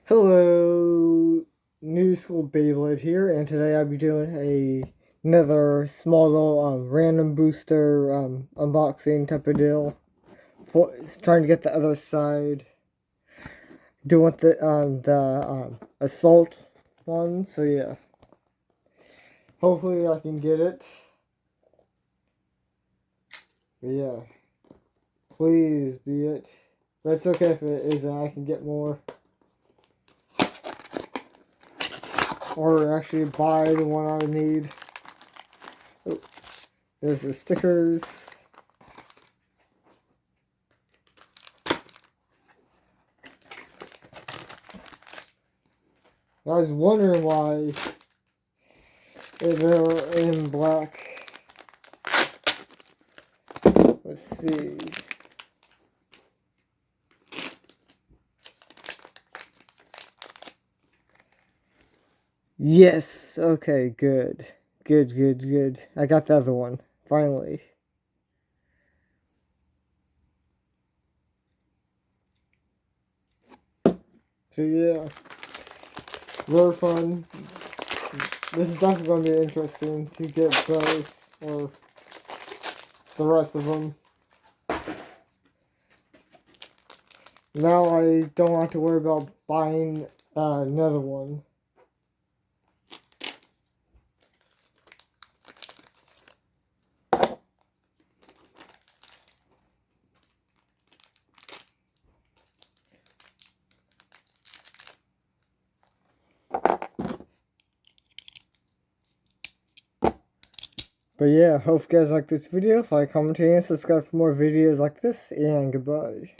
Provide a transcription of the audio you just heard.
Hello, New School Beyblade here, and today I'll be doing another small little random booster unboxing type of deal. For trying to get the other side, doing the assault one. So yeah, hopefully I can get it. But yeah, please be it. But it's okay if it isn't. I can get more. Or actually buy the one I need. Oh, there's the stickers. I was wondering why they're in black. Let's see. Yes, okay, good. Good. I got the other one, finally. So yeah, really fun. This is definitely going to be interesting to get both, or the rest of them. Now I don't have to worry about buying another one. But yeah, hope you guys like this video. Like, comment, and subscribe for more videos like this, and goodbye.